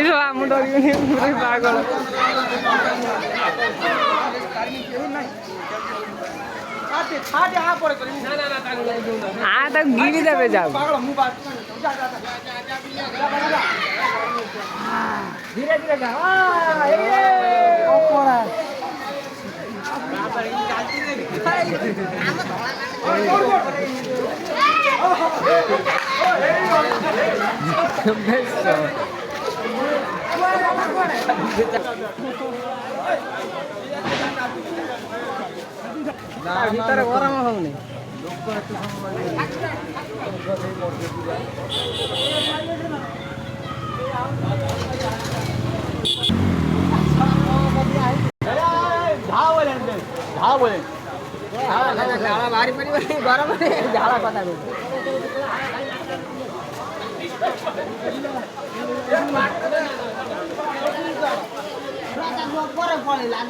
ଡରିଲ ଆମ ଡରିବନି ପାଗଳ ଆ ତାକୁ ଗିରି ଦେବେ ଯାଉ ଧୀରେ ଧୀରେ ଯା ଭିତରେ ଗରମ ହଉନି ବାହାରି ପାରିବନି ଗରମରେ ଝାଳ କଥା ପରେ ପଳେଇଲା